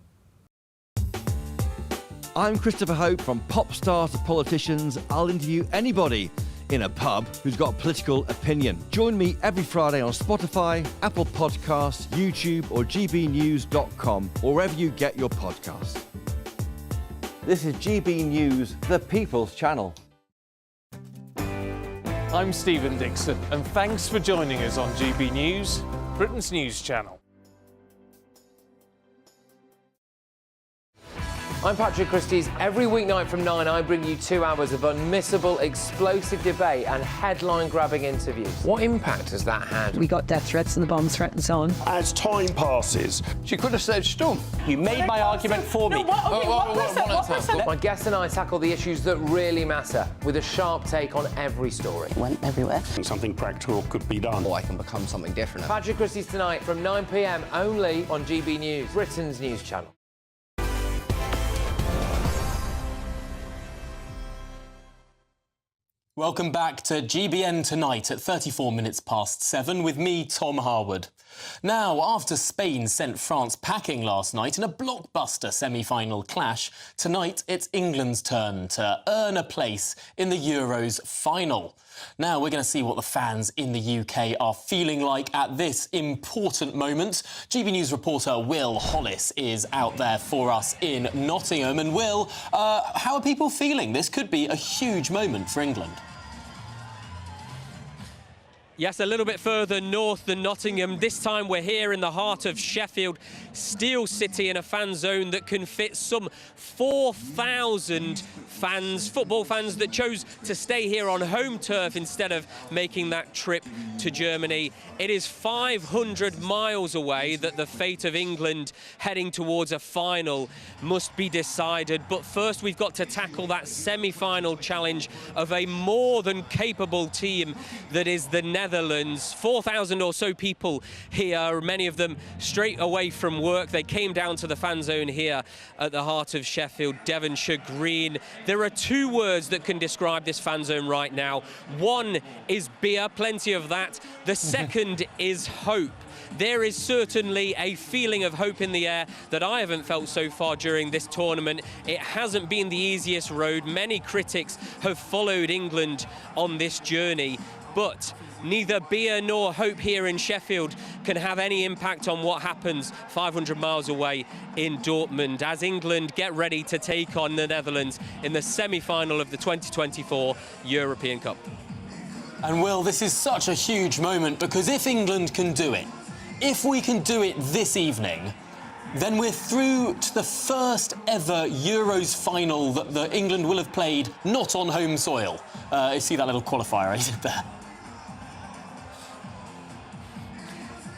I'm Christopher Hope. From pop stars to politicians, I'll interview anybody in a pub who's got a political opinion. Join me every Friday on Spotify, Apple Podcasts, YouTube or gbnews.com, or wherever you get your podcasts. This is GB News, the People's Channel. I'm Stephen Dixon, and thanks for joining us on GB News, Britain's news channel. I'm Patrick Christie's. Every weeknight from 9, I bring you 2 hours of unmissable, explosive debate and headline-grabbing interviews. What impact has that had? We got death threats and the bomb threat and so on. As time passes, she could have said storm. You made my argument for me. What My guests and I tackle the issues that really matter, with a sharp take on every story. It went everywhere. Something practical could be done. Or I can become something different. Patrick Christie's tonight from 9 p.m. only on GB News, Britain's news channel. Welcome back to GBN Tonight at 34 minutes past 7 with me, Tom Harwood. Now, after Spain sent France packing last night in a blockbuster semi-final clash, tonight it's England's turn to earn a place in the Euros final. Now, we're going to see what the fans in the UK are feeling like at this important moment. GB News reporter Will Hollis is out there for us in Nottingham. And Will, how are people feeling? This could be a huge moment for England. Yes, a little bit further north than Nottingham. This time we're here in the heart of Sheffield, Steel City, in a fan zone that can fit some 4,000 fans, football fans that chose to stay here on home turf instead of making that trip to Germany. It is 500 miles away that the fate of England heading towards a final must be decided. But first we've got to tackle that semi-final challenge of a more than capable team that is the Netherlands. 4,000 or so people here, many of them straight away from work. They came down to the fan zone here at the heart of Sheffield, Devonshire Green. There are 2 words that can describe this fan zone right now. One is beer, plenty of that. The second is hope. There is certainly a feeling of hope in the air that I haven't felt so far during this tournament. It hasn't been the easiest road. Many critics have followed England on this journey, but neither beer nor hope here in Sheffield can have any impact on what happens 500 miles away in Dortmund as England get ready to take on the Netherlands in the semi-final of the 2024 European Cup. And Will, this is such a huge moment because if England can do it, if we can do it this evening, then we're through to the first ever Euros final that England will have played not on home soil. You see that little qualifier I did there?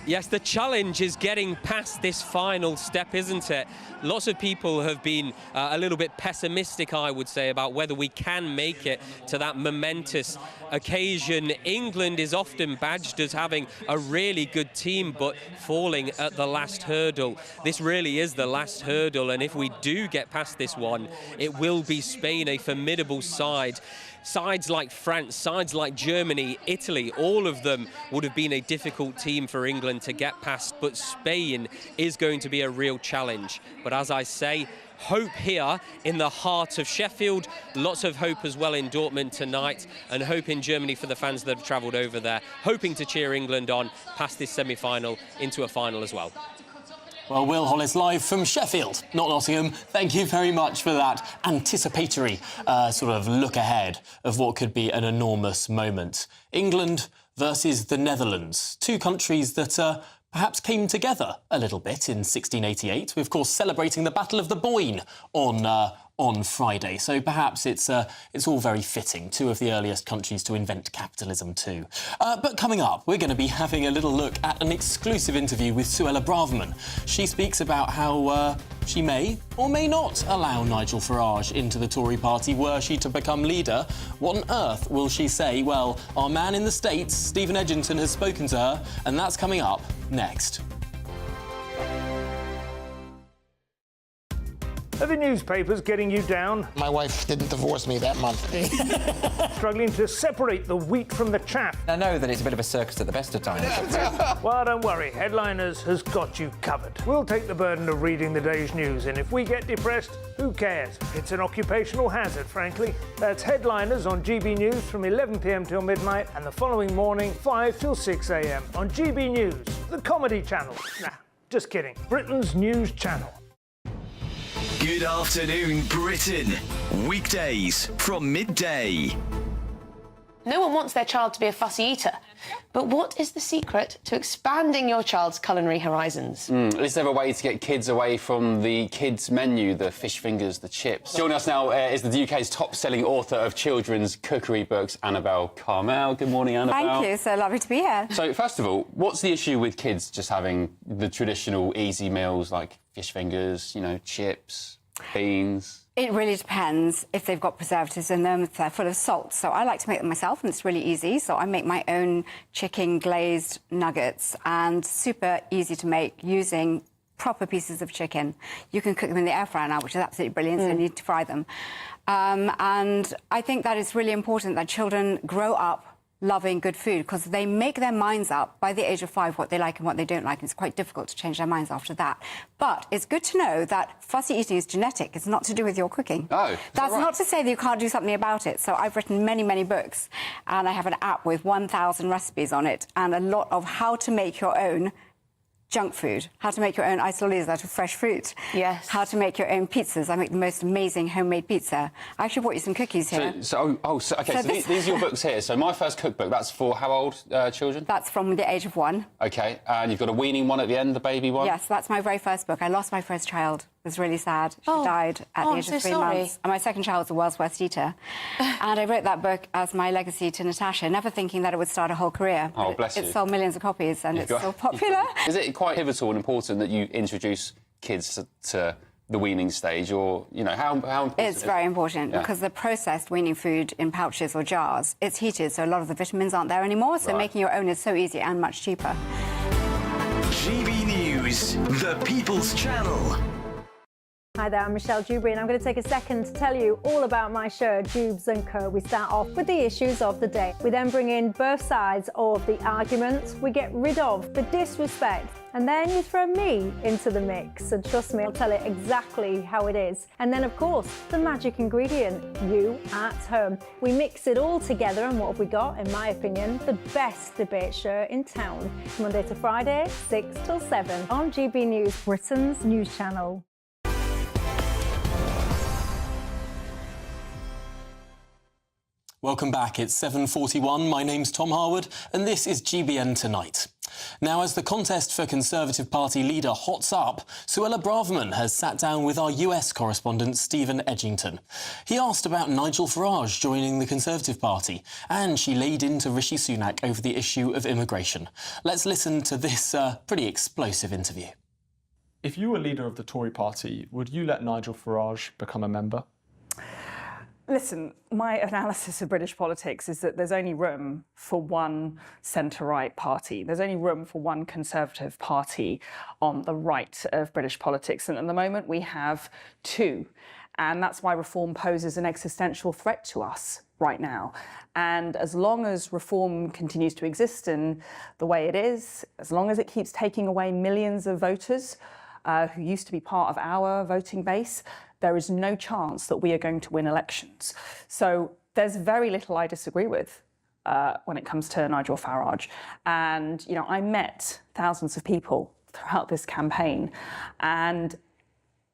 Yes, the challenge is getting past this final step, isn't it? Lots of people have been a little bit pessimistic, I would say, about whether we can make it to that momentous occasion. England is often badged as having a really good team, but falling at the last hurdle. This really is the last hurdle, and if we do get past this one, it will be Spain, a formidable side. Sides like France, sides like Germany, Italy, all of them would have been a difficult team for England to get past, but Spain is going to be a real challenge. But as I say, hope here in the heart of Sheffield, lots of hope as well in Dortmund tonight, and hope in Germany for the fans that have travelled over there, hoping to cheer England on past this semi-final into a final as well. Well, Will Hollis live from Sheffield, not Nottingham. Thank you very much for that anticipatory sort of look ahead of what could be an enormous moment. England versus the Netherlands, 2 countries that perhaps came together a little bit in 1688. We're, of course, celebrating the Battle of the Boyne on Friday. So perhaps it's all very fitting. 2 of the earliest countries to invent capitalism too. But coming up, we're going to be having a little look at an exclusive interview with Suella Braverman. She speaks about how she may or may not allow Nigel Farage into the Tory party were she to become leader. What on earth will she say? Well, our man in the States, Stephen Edgington, has spoken to her, and that's coming up next. Are the newspapers getting you down? My wife didn't divorce me that month. Struggling to separate the wheat from the chaff? I know that it's a bit of a circus at the best of times. Well, don't worry, Headliners has got you covered. We'll take the burden of reading the day's news, and if we get depressed, who cares? It's an occupational hazard, frankly. That's Headliners on GB News from 11 p.m. till midnight, and the following morning, 5 till 6 a.m. on GB News, the comedy channel. Nah, just kidding. Britain's news channel. Good afternoon, Britain. Weekdays from midday. No one wants their child to be a fussy eater. But what is the secret to expanding your child's culinary horizons? Is there a way to get kids away from the kids' menu, the fish fingers, the chips? Joining us now is the UK's top-selling author of children's cookery books, Annabelle Carmel. Good morning, Annabelle. Thank you. So lovely to be here. So, first of all, what's the issue with kids just having the traditional easy meals like fish fingers, you know, chips, beans? It really depends if they've got preservatives in them, if they're full of salt. So I like to make them myself, and it's really easy. So I make my own chicken glazed nuggets, and super easy to make using proper pieces of chicken. You can cook them in the air fryer now, which is absolutely brilliant, so you need to fry them. And I think that it's really important that children grow up loving good food, because they make their minds up by the age of 5 what they like and what they don't like, and it's quite difficult to change their minds after that. But it's good to know that fussy eating is genetic. It's not to do with your cooking. Oh, that's right. Not to say that you can't do something about it. So I've written many, many books, and I have an app with 1,000 recipes on it, and a lot of how to make your own junk food, how to make your own isolitas out of fresh fruit. Yes. How to make your own pizzas. I make the most amazing homemade pizza. I actually brought you some cookies here. So these are your books here. So my first cookbook, that's for how old children? That's from the age of 1. OK, and you've got a weaning one at the end, the baby one? Yes, that's my very first book. I lost my first child. It was really sad. She died at the age of 3 months. And my second child was a world's worst eater. And I wrote that book as my legacy to Natasha, never thinking that it would start a whole career. Oh, bless you. It sold millions of copies, and it's so popular. Is it quite pivotal and important that you introduce kids to the weaning stage, or, you know, how important? It's very important, because the processed weaning food in pouches or jars, it's heated, so a lot of the vitamins aren't there anymore, so making your own is so easy and much cheaper. GB News, the People's Channel. Hi there, I'm Michelle Dewberry, and I'm going to take a second to tell you all about my show, Dubes & Co. We start off with the issues of the day. We then bring in both sides of the arguments. We get rid of the disrespect, and then you throw me into the mix. And trust me, I'll tell it exactly how it is. And then, of course, the magic ingredient, you at home. We mix it all together, and what have we got? In my opinion, the best debate show in town. Monday to Friday, 6 till 7 on GB News, Britain's news channel. Welcome back. It's 7:41. My name's Tom Harwood, and this is GBN Tonight. Now, as the contest for Conservative Party leader hots up, Suella Braverman has sat down with our US correspondent Stephen Edgington. He asked about Nigel Farage joining the Conservative Party, and she laid into Rishi Sunak over the issue of immigration. Let's listen to this pretty explosive interview. If you were leader of the Tory party, would you let Nigel Farage become a member? Listen, my analysis of British politics is that there's only room for one centre-right party. There's only room for one Conservative party on the right of British politics. And at the moment, we have 2. And that's why reform poses an existential threat to us right now. And as long as reform continues to exist in the way it is, as long as it keeps taking away millions of voters who used to be part of our voting base, there is no chance that we are going to win elections. So there's very little I disagree with when it comes to Nigel Farage. And, you know, I met thousands of people throughout this campaign, and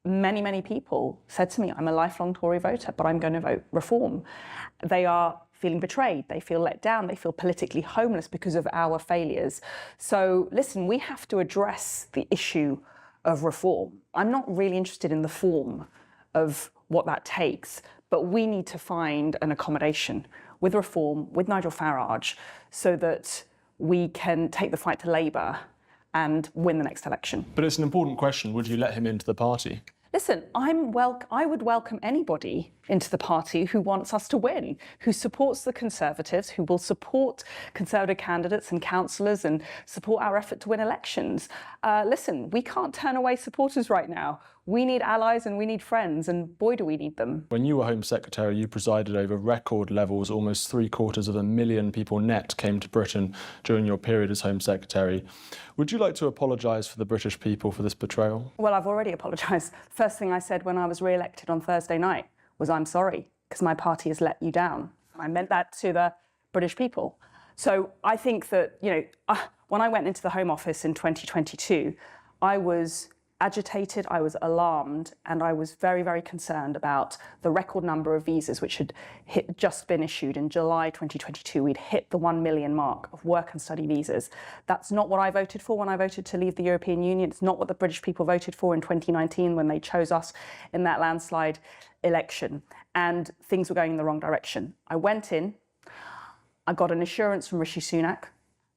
many, many people said to me, I'm a lifelong Tory voter, but I'm going to vote reform. They are feeling betrayed, they feel let down, they feel politically homeless because of our failures. So listen, we have to address the issue of reform. I'm not really interested in the form of what that takes, but we need to find an accommodation with reform, with Nigel Farage, so that we can take the fight to Labour and win the next election. But it's an important question. Would you let him into the party? Listen, I would welcome anybody into the party who wants us to win, who supports the Conservatives, who will support Conservative candidates and councillors and support our effort to win elections. Listen, we can't turn away supporters right now. We need allies and we need friends, and boy, do we need them. When you were Home Secretary, you presided over record levels. Almost 750,000 people net came to Britain during your period as Home Secretary. Would you like to apologise for the British people for this betrayal? Well, I've already apologised. First thing I said when I was re-elected on Thursday night was I'm sorry, because my party has let you down. I meant that to the British people. So I think that, when I went into the Home Office in 2022, I was agitated, I was alarmed, and I was very, very concerned about the record number of visas which had just been issued in July 2022. We'd hit the 1 million mark of work and study visas. That's not what I voted for when I voted to leave the European Union. It's not what the British people voted for in 2019 when they chose us in that landslide election. And things were going in the wrong direction. I went in, I got an assurance from Rishi Sunak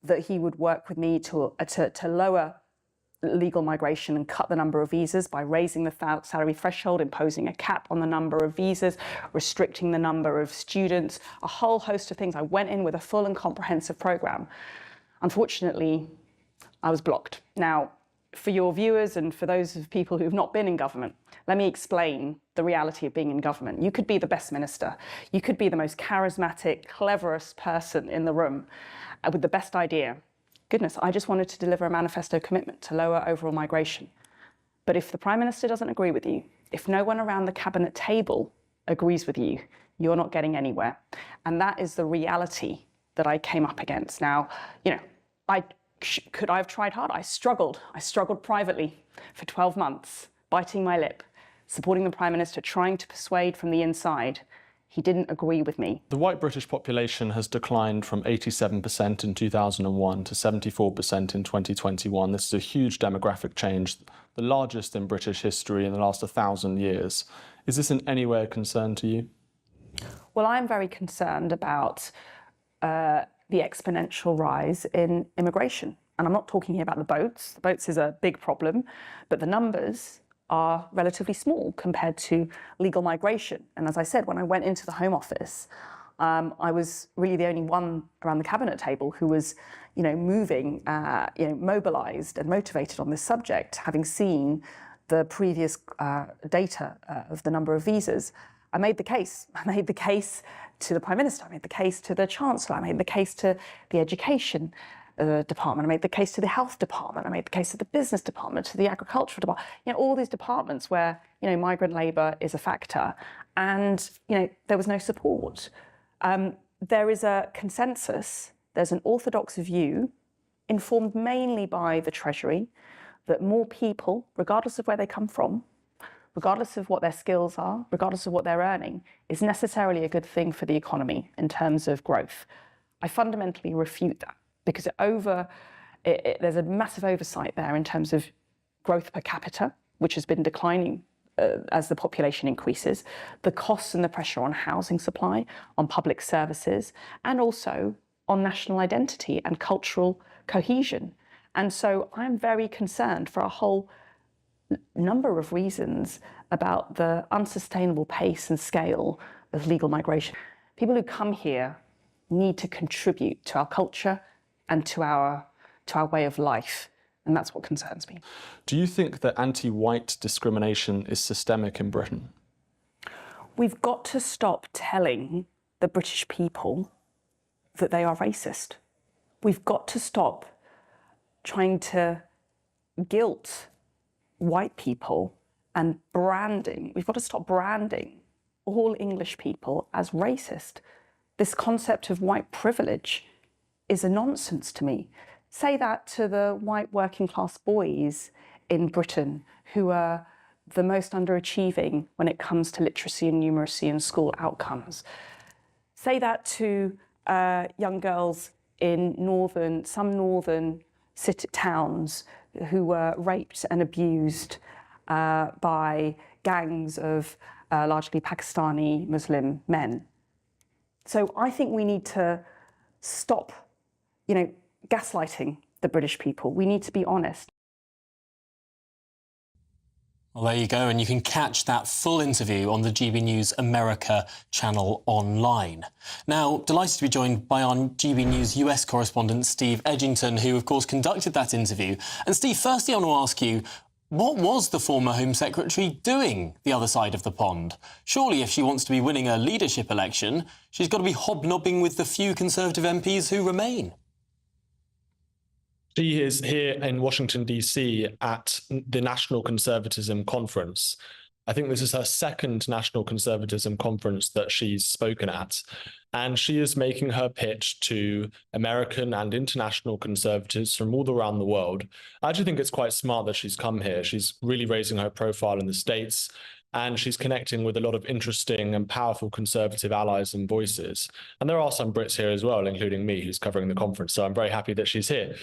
that he would work with me to lower legal migration and cut the number of visas by raising the salary threshold, imposing a cap on the number of visas, restricting the number of students, a whole host of things. I went in with a full and comprehensive programme. Unfortunately, I was blocked. Now, for your viewers and for those of people who've not been in government, let me explain the reality of being in government. You could be the best minister. You could be the most charismatic, cleverest person in the room with the best idea. Goodness, I just wanted to deliver a manifesto commitment to lower overall migration. But if the Prime Minister doesn't agree with you, if no one around the cabinet table agrees with you, you're not getting anywhere. And that is the reality that I came up against. Now, could I have tried hard? I struggled. I struggled privately for 12 months, biting my lip, supporting the Prime Minister, trying to persuade from the inside. He didn't agree with me. The white British population has declined from 87% in 2001 to 74% in 2021. This is a huge demographic change, the largest in British history in the last 1,000 years. Is this in any way a concern to you? Well, I'm very concerned about the exponential rise in immigration. And I'm not talking here about the boats. The boats is a big problem, but the numbers are relatively small compared to legal migration. And as I said, when I went into the Home Office, I was really the only one around the cabinet table who was, moving, mobilised and motivated on this subject, having seen the previous data of the number of visas. I made the case. I made the case to the Prime Minister. I made the case to the Chancellor. I made the case to the Education Department. I made the case to the Health Department. I made the case to the Business Department, to the Agricultural Department. All these departments where migrant labour is a factor, and there was no support. There is a consensus. There's an orthodox view, informed mainly by the Treasury, that more people, regardless of where they come from, regardless of what their skills are, regardless of what they're earning, is necessarily a good thing for the economy in terms of growth. I fundamentally refute that, because there's a massive oversight there in terms of growth per capita, which has been declining as the population increases, the costs and the pressure on housing supply, on public services, and also on national identity and cultural cohesion. And so I'm very concerned for a whole number of reasons about the unsustainable pace and scale of legal migration. People who come here need to contribute to our culture and to our way of life. And that's what concerns me. Do you think that anti-white discrimination is systemic in Britain? We've got to stop telling the British people that they are racist. We've got to stop trying to guilt white people and branding. We've got to stop branding all English people as racist. This concept of white privilege is a nonsense to me. Say that to the white working class boys in Britain who are the most underachieving when it comes to literacy and numeracy and school outcomes. Say that to young girls in some northern city towns who were raped and abused by gangs of largely Pakistani Muslim men. So I think we need to stop, gaslighting the British people. We need to be honest. Well, there you go, and you can catch that full interview on the GB News America channel online. Now, delighted to be joined by our GB News US correspondent, Steve Edgington, who, of course, conducted that interview. And Steve, firstly, I want to ask you, What was the former Home Secretary doing the other side of the pond? Surely if she wants to be winning a leadership election, she's got to be hobnobbing with the few Conservative MPs who remain. She is here in Washington, D.C. at the National Conservatism Conference. I think this is her second National Conservatism Conference that she's spoken at. And she is making her pitch to American and international conservatives from all around the world. I actually think it's quite smart that she's come here. She's really raising her profile in the States, and she's connecting with a lot of interesting and powerful conservative allies and voices. And there are some Brits here as well, including me, who's covering the conference. So I'm very happy that she's here.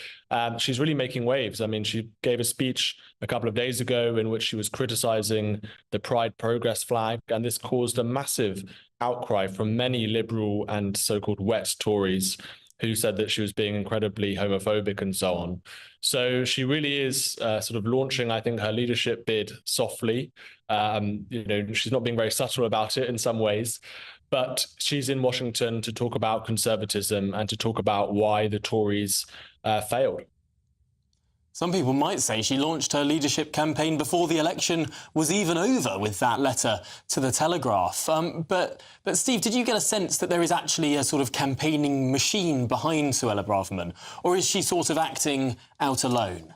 She's really making waves. I mean, she gave a speech a couple of days ago in which she was criticizing the Pride Progress flag, and this caused a massive outcry from many liberal and so-called wet Tories who said that she was being incredibly homophobic and so on. So she really is sort of launching, I think, her leadership bid softly. She's not being very subtle about it in some ways, but she's in Washington to talk about conservatism and to talk about why the Tories failed. Some people might say she launched her leadership campaign before the election was even over with that letter to the Telegraph. But Steve, did you get a sense that there is actually a sort of campaigning machine behind Suella Braverman, or is she sort of acting out alone?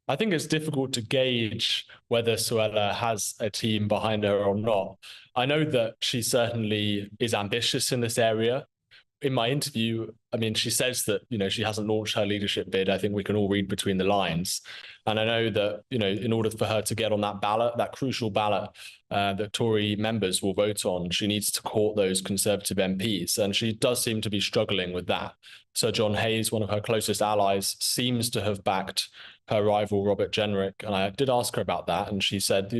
I think it's difficult to gauge whether Suella has a team behind her or not. I know that she certainly is ambitious in this area. In my interview, I mean, she says that, she hasn't launched her leadership bid. I think we can all read between the lines. And I know that, in order for her to get on that ballot, that crucial ballot that Tory members will vote on, she needs to court those Conservative MPs. And she does seem to be struggling with that. Sir John Hayes, one of her closest allies, seems to have backed her rival, Robert Jenrick. And I did ask her about that. And she said,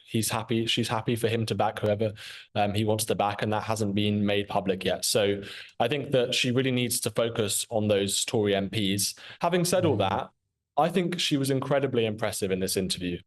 she's happy for him to back whoever he wants to back, and that hasn't been made public yet. So I think that she really needs to focus on those Tory MPs. Having said all that, I think she was incredibly impressive in this interview.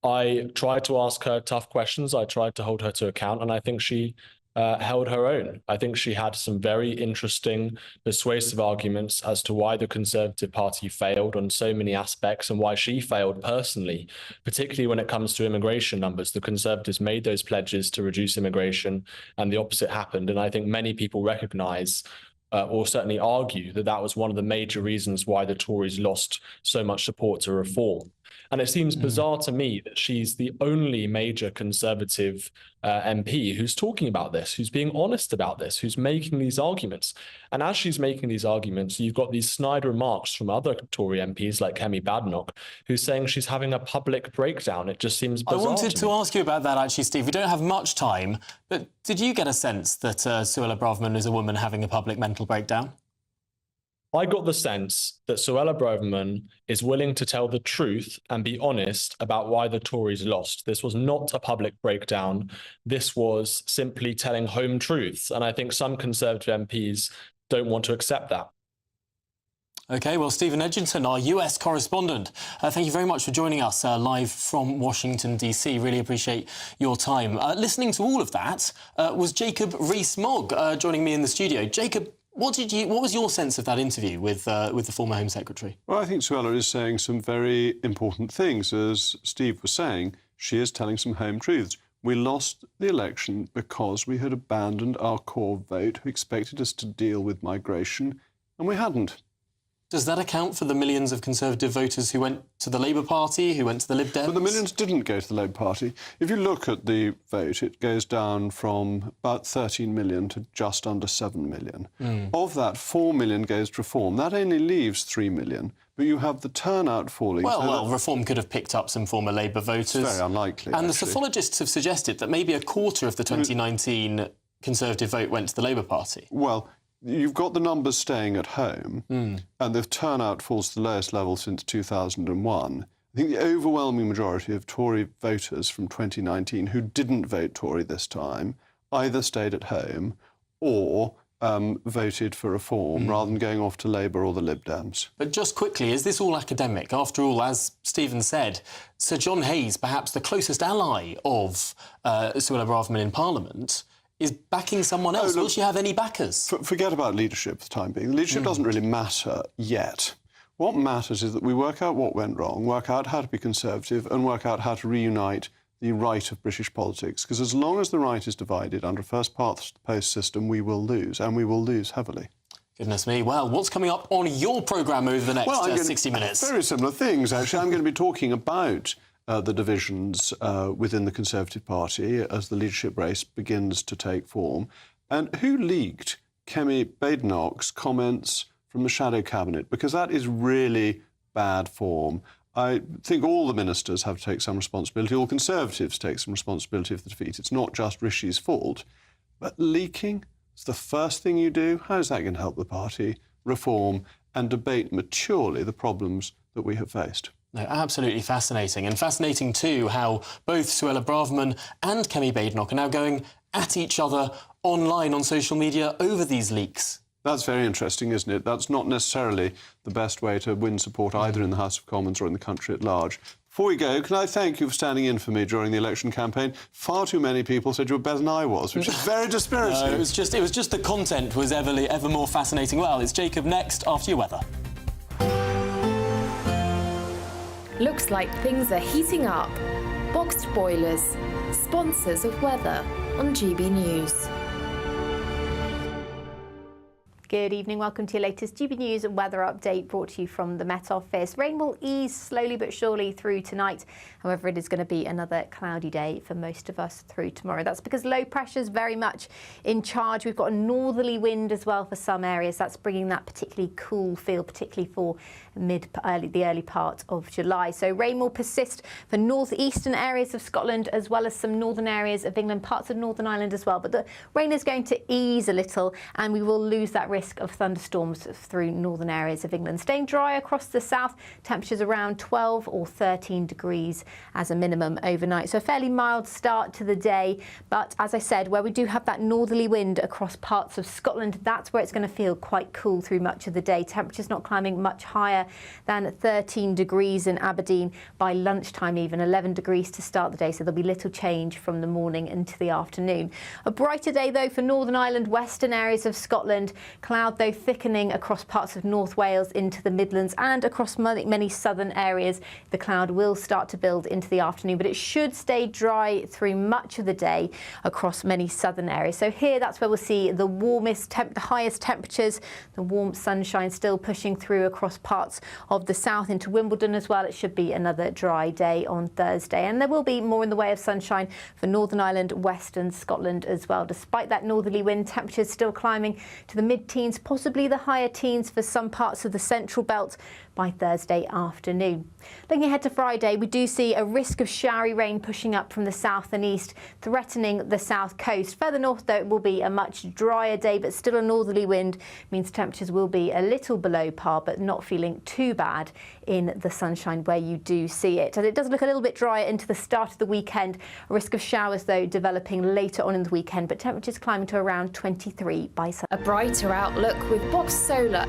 I tried to ask her tough questions. I tried to hold her to account, and I think she held her own. I think she had some very interesting, persuasive arguments as to why the Conservative Party failed on so many aspects and why she failed personally, particularly when it comes to immigration numbers. The Conservatives made those pledges to reduce immigration, and the opposite happened. And I think many people recognise or certainly argue that that was one of the major reasons why the Tories lost so much support to reform. And it seems bizarre to me that she's the only major Conservative MP who's talking about this, who's being honest about this, who's making these arguments. And as she's making these arguments, you've got these snide remarks from other Tory MPs like Kemi Badenoch, who's saying she's having a public breakdown. It just seems bizarre. I wanted to ask you about that, actually, Steve. We don't have much time, but did you get a sense that Suella Braverman is a woman having a public mental breakdown? I got the sense that Suella Braverman is willing to tell the truth and be honest about why the Tories lost. This was not a public breakdown. This was simply telling home truths. And I think some Conservative MPs don't want to accept that. OK, well, Stephen Edgington, our US correspondent, thank you very much for joining us live from Washington, D.C. Really appreciate your time. Listening to all of that was Jacob Rees-Mogg joining me in the studio. Jacob, what was your sense of that interview with the former Home Secretary? Well, I think Suella is saying some very important things. As Steve was saying, she is telling some home truths. We lost the election because we had abandoned our core vote who expected us to deal with migration, and we hadn't. Does that account for the millions of Conservative voters who went to the Labour Party, who went to the Lib Dems? But the millions didn't go to the Labour Party. If you look at the vote, it goes down from about 13 million to just under 7 million. Of that, 4 million goes to Reform. That only leaves 3 million. But you have the turnout falling. Well, Reform could have picked up some former Labour voters. It's very unlikely, And actually. the psophologists have suggested that maybe a quarter of the 2019 Conservative vote went to the Labour Party. Well, you've got the numbers staying at home, and the turnout falls to the lowest level since 2001. I think the overwhelming majority of Tory voters from 2019 who didn't vote Tory this time either stayed at home or voted for Reform rather than going off to Labour or the Lib Dems. But just quickly, is this all academic? After all, as Stephen said, Sir John Hayes, perhaps the closest ally of Suella Braverman in Parliament, is backing someone else. Will she have any backers? Forget about leadership for the time being. Leadership doesn't really matter yet. What matters is that we work out what went wrong, work out how to be Conservative, and work out how to reunite the right of British politics. Because as long as the right is divided under a first-past-the-post system, we will lose, and we will lose heavily. Goodness me. Well, what's coming up on your programme over the next 60 minutes? Very similar things, actually. I'm going to be talking about the divisions within the Conservative Party as the leadership race begins to take form. And who leaked Kemi Badenoch's comments from the shadow cabinet? Because that is really bad form. I think all the ministers have to take some responsibility, all Conservatives take some responsibility for the defeat. It's not just Rishi's fault. But leaking is the first thing you do. How is that going to help the party reform and debate maturely the problems that we have faced? No, absolutely fascinating. And fascinating too how both Suella Braverman and Kemi Badenoch are now going at each other online on social media over these leaks. That's very interesting, isn't it? That's not necessarily the best way to win support either in the House of Commons or in the country at large. Before we go, can I thank you for standing in for me during the election campaign? Far too many people said you were better than I was, which is very dispiriting. No, it was just the content was ever more fascinating. Well, it's Jacob next after your weather. Looks like things are heating up. Boxed boilers, sponsors of weather on GB News. Good evening, welcome to your latest GB News and weather update brought to you from the Met Office. Rain will ease slowly but surely through tonight. However, it is going to be another cloudy day for most of us through tomorrow. That's because low pressure is very much in charge. We've got a northerly wind as well for some areas. That's bringing that particularly cool feel, particularly for the early part of July. So rain will persist for northeastern areas of Scotland as well as some northern areas of England, parts of Northern Ireland as well. But the rain is going to ease a little and we will lose that risk of thunderstorms through northern areas of England. Staying dry across the south, temperatures around 12 or 13 degrees as a minimum overnight. So a fairly mild start to the day. But as I said, where we do have that northerly wind across parts of Scotland, that's where it's going to feel quite cool through much of the day. Temperatures not climbing much higher than 13 degrees in Aberdeen by lunchtime, even 11 degrees to start the day. So there'll be little change from the morning into the afternoon. A brighter day though for Northern Ireland, western areas of Scotland. Cloud though thickening across parts of North Wales into the Midlands and across many southern areas. The cloud will start to build into the afternoon, but it should stay dry through much of the day across many southern areas. So here, that's where we'll see the warmest, the highest temperatures, the warm sunshine still pushing through across parts of the south into Wimbledon as well. It should be another dry day on Thursday, and there will be more in the way of sunshine for Northern Ireland, Western Scotland as well. Despite that northerly wind, temperatures still climbing to the mid-teens, possibly the higher teens for some parts of the central belt by Thursday afternoon. Looking ahead to Friday, we do see a risk of showery rain pushing up from the south and east, threatening the south coast. Further north, though, it will be a much drier day, but still a northerly wind means temperatures will be a little below par, but not feeling too bad in the sunshine where you do see it. And it does look a little bit drier into the start of the weekend. A risk of showers, though, developing later on in the weekend, but temperatures climbing to around 23 by sun. A brighter outlook with Box Solar,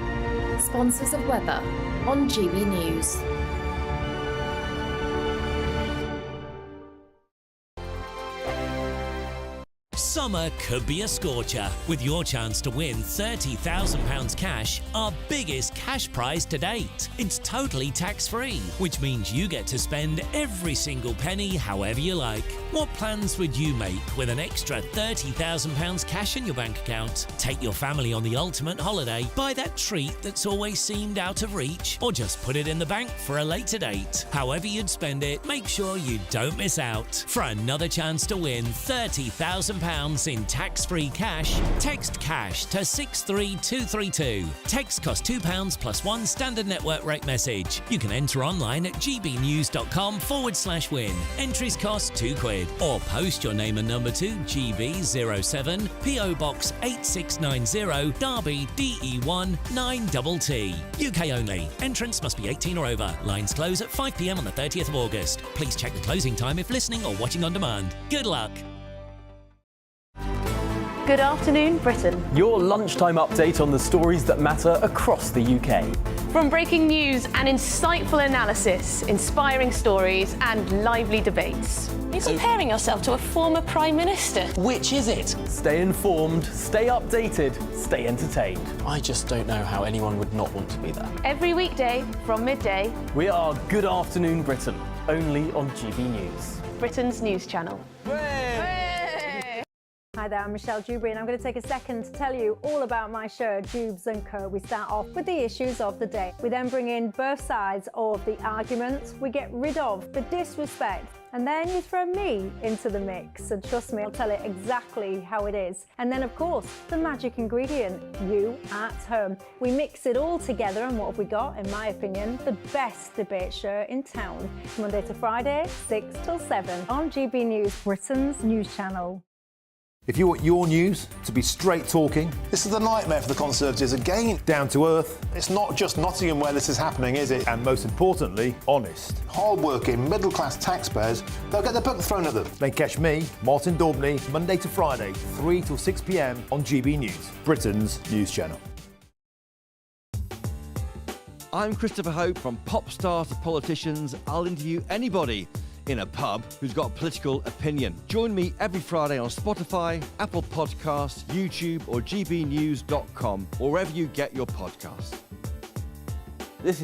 sponsors of weather on GB News. Summer could be a scorcher with your chance to win £30,000 cash, our biggest cash prize to date. It's totally tax-free, which means you get to spend every single penny however you like. What plans would you make with an extra £30,000 cash in your bank account? Take your family on the ultimate holiday, buy that treat that's always seemed out of reach, or just put it in the bank for a later date. However you'd spend it, make sure you don't miss out. For another chance to win £30,000 in tax-free cash, text cash to 63232. Text costs £2 plus one standard network rate message. You can enter online at gbnews.com/win. Entries cost £2. Or post your name and number to GB07 PO Box 8690 Derby DE1 9TT. UK only. Entrants must be 18 or over. Lines close at 5 p.m. on the 30th of August. Please check the closing time if listening or watching on demand. Good luck. Good afternoon, Britain. Your lunchtime update on the stories that matter across the UK. From breaking news and insightful analysis, inspiring stories and lively debates. Are you comparing yourself to a former Prime Minister? Which is it? Stay informed, stay updated, stay entertained. I just don't know how anyone would not want to be there. Every weekday from midday, We are Good Afternoon Britain, only on GB News. Britain's news channel. Hi there, I'm Michelle Dewberry and I'm going to take a second to tell you all about my show, Jubes & Co. We start off with the issues of the day. We then bring in both sides of the argument. We get rid of the disrespect. And then you throw me into the mix. And trust me, I'll tell it exactly how it is. And then, of course, the magic ingredient, you at home. We mix it all together and what have we got, in my opinion, the best debate show in town. Monday to Friday, 6 till 7 on GB News, Britain's news channel. If you want your news to be straight talking, This is a nightmare for the Conservatives again. down to earth, It's not just Nottingham where this is happening, is it? and most importantly, honest, Hard-working, middle-class taxpayers, they'll get their book thrown at them. then catch me, Martin Daubney, Monday to Friday, 3 till 6 p.m. on GB News, Britain's news channel. I'm Christopher Hope. From pop stars to politicians, I'll interview anybody in a pub who's got a political opinion. Join me every Friday on Spotify, Apple Podcasts, YouTube or gbnews.com, or wherever you get your podcasts.